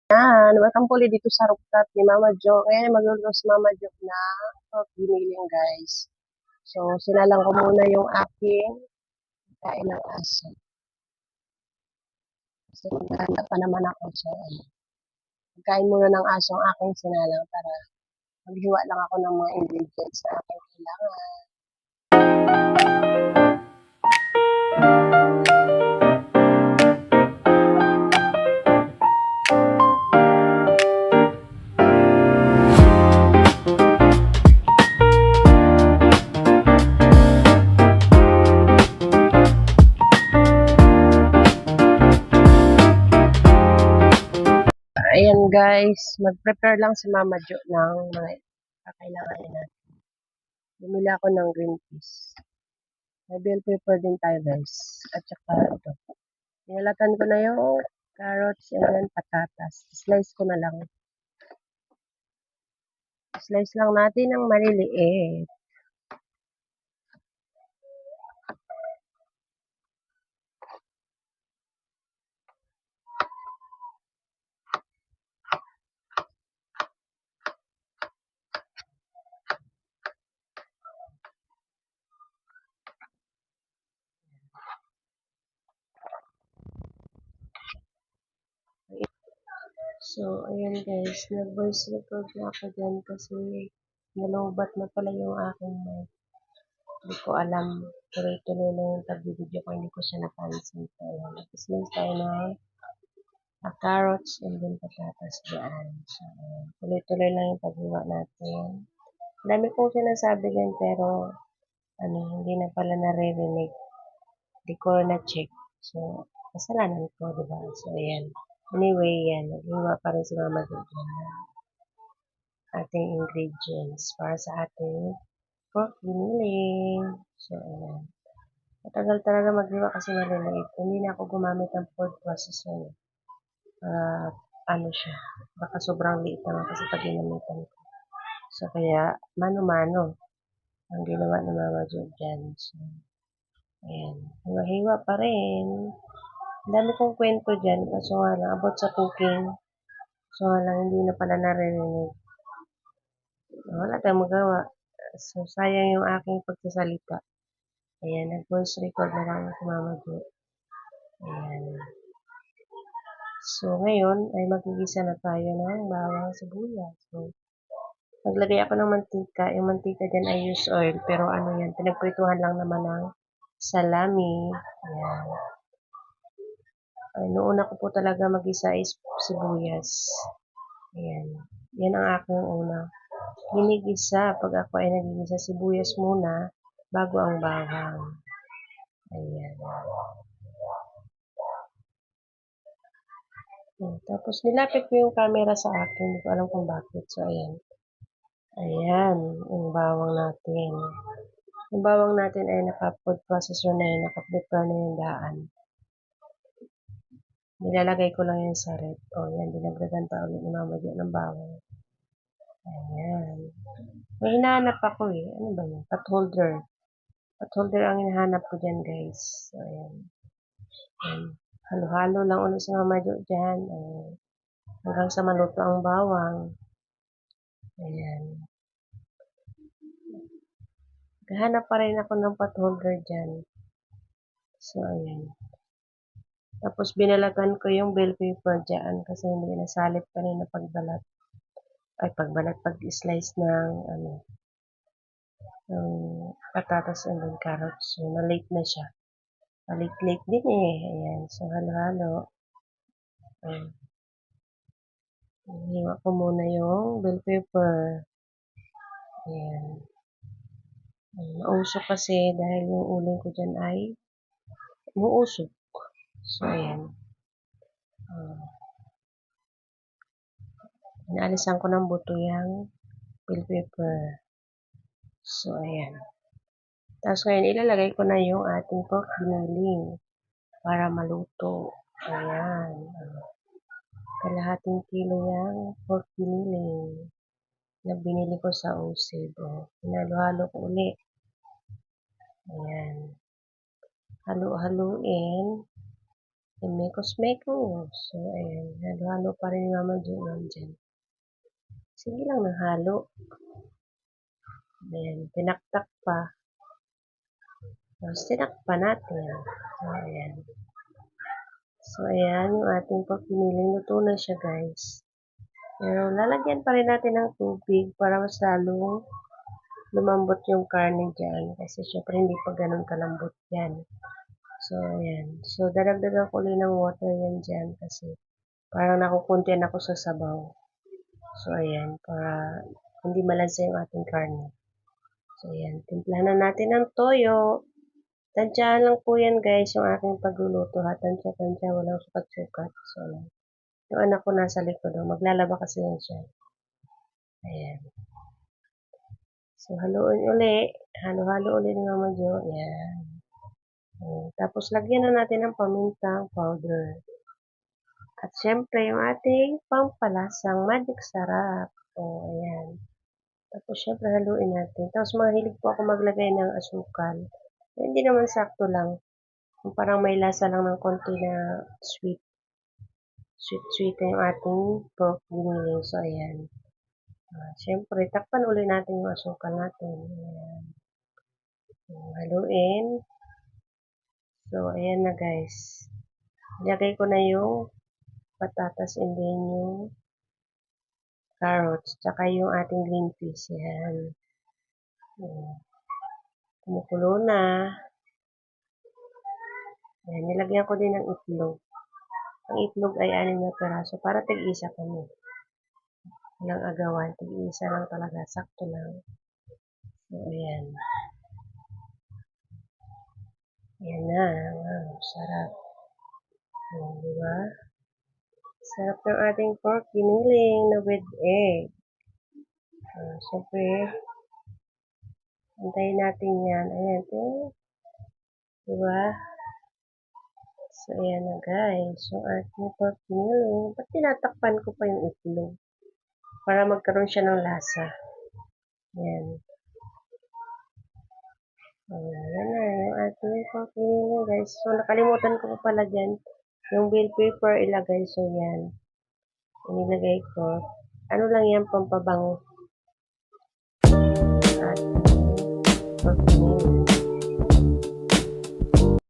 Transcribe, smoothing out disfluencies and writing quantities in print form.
Yan, welcome po ulit dito sa rooftop ni Mama Jo. Ngayon magluluto si Mama Jo na giniling guys. So, sinalang ko muna yung aking kain ng aso. Kasi maganda pa naman ako. So, kain muna ng aso ang aking sinalang para maghiwa lang ako ng mga ingredients na aking kailangan. Ayan guys, mag-prepare lang si Mama Jo ng mga kakailanganin natin. Bumili ako ng green peas. May bell pepper din tayo guys. At saka ito. Pinalatan ko na yung carrots and then patatas. Slice ko na lang. Slice lang natin ng maliliit. So, ayan guys, nag-voice record na ako dyan kasi nalobat na pala yung aking mic. Hindi ko alam. Tuloy-tuloy na yung pag-video ko, hindi ko siya napansin. So, ayan. Slice tayo ng carrots and then patatas dyan. So, ayan. Tuloy-tuloy lang yung paghiwa natin. Dami kong sinasabi dyan pero hindi na pala naririnig. Hindi ko na-check. So, kasalanan ko, diba? So, ayan. Anyway, yan. Naghiwa pa rin si Mama Jojo ng ating ingredients para sa ating pork giniling. So, ayan. Matagal talaga maghiwa kasi maliliit. Hindi na ako gumamit ng food processor. Siya. Baka sobrang liit naman kasi pag ginamitan ko. So, kaya, mano-mano ang ginawa ni Mama Jojo dyan. So, ayan. Hiwa-hiwa pa rin. Ang dami kong kwento dyan. Kaso nga lang, about sa cooking. So nga lang, hindi na pala naririnig. Wala tayong magawa. So, sayang yung aking pagsasalita. Ayan, nag-voice record na lang si Mama Jo. Ayan. So, ngayon ay magigisa na tayo ng bawang sibuyas. So, naglagay ako ng mantika. Yung mantika dyan ay used oil. Pero ano yan, pinagprituhan lang naman ng salami. Ayan. Ay, noon ako po talaga mag-isa is sibuyas. Ayan. Yan ang aking una. Ginigisa. Pag ako ay nagigisa, sibuyas muna bago ang bawang. Ayan. Tapos nilapit ko yung camera sa akin. Hindi ko alam kung bakit. So, ayan. Ayan. Yung bawang natin. Yung bawang natin ay naka-food processor na yun. Naka-prepare na yung daan. Nilalagay ko lang yan sa rep. O, yan. Dinagdagan pa ulit ni Mama Diyan ng bawang. Ayan. May hinahanap ako eh. Ano ba yun? Pot holder. Pot holder ang hinahanap ko dyan guys. So, ayan. Ayan. Halo-halo lang ulit sa Mama dyan. Ayan. Hanggang sa maluto ang bawang. Ayan. Gahanap pa rin ako ng pot holder dyan. So, ayan. Tapos, binalagan ko yung bell pepper dyan kasi hindi nasalit pa rin na pagbalat. Ay, pag-slice ng, ng patatas and then carrots. So, na-late na siya. Late din eh. Ayan. So, halo-halo. Ayan. Hiwa ko muna yung bell pepper. Ayan. Mausok kasi dahil yung uling ko dyan ay umuusok. So, ayan. Inaalisan ko ng buto yung bell pepper. So, ayan. Tapos ngayon, ilalagay ko na yung ating pork giniling para maluto. Ayan. Kalahating kilo yung pork giniling na binili ko sa OSIB. Hinalo-halo ko ulit. Ayan. Halu-haluin. mekos-mekos. So, ayan. Halo-halo pa rin ni Mama Jo dyan. Sige lang ng halo. Ayan. Tinaktak pa. Tapos tinakpan natin. So, ayan. So, ayan yung ating pagpiniling. Luto na siya, guys. Pero lalagyan pa rin natin ng tubig para mas lalong lumambot yung karne dyan. Kasi syempre hindi pa ganun kalambot yan. So, ayan. So, daragdagan ko ulit ng water yan dyan kasi parang nakukuntian ako sa sabaw. So, ayan. Para hindi malansa yung ating karne. So, ayan. Timplahan na natin ng toyo. Tansyahan lang po yan, guys, yung aking pagluluto. Tansya-tansya, walang sukat-sukat. So, ayan. Yung anak ko nasa likod. Maglalaba kasi yan siya. Ayan. So, haluin uli. Halo-halo uli ni Mama Jo. Ayan. Tapos, lagyan na natin ng pamintang powder. At syempre, yung ating pampalasang magic sarap. O, ayan. Tapos, syempre, haluin natin. Tapos, mahilig po ako maglagay ng asukal. Hindi naman sakto lang. Yung parang may lasa lang ng konti na sweet. Sweet-sweet yung ating pork giniling. So, ayan. Syempre, takpan uli natin yung asukal natin. Ayan. Haluin. So, ayan na guys. Ilagay ko na yung patatas and then yung carrots. Tsaka yung ating green peas. Ayan. Kumukulo na. Ayan. Nilagyan ko din ng itlog. Ang itlog ay 6 na peraso para tig-isa kami. Walang agawan. Tig-isa lang talaga. Sakto lang. So, ayan. Ayan na. Wow, sarap. Ayan, diba? Sarap ng ating pork giniling na with egg. Siyempre, antayin natin yan. Ayan, ito. Diba? So, ayan na guys. Yung ating pork giniling. Ba't tinatakpan ko pa yung itlog? Para magkaroon siya ng lasa. Ayan. Ayan na yung ating pork giniling guys. So, nakalimutan ko pa pala dyan. Yung bell pepper ilagay. So, yan. Inilagay ko. Ano lang yan, pampabango. At pork giniling.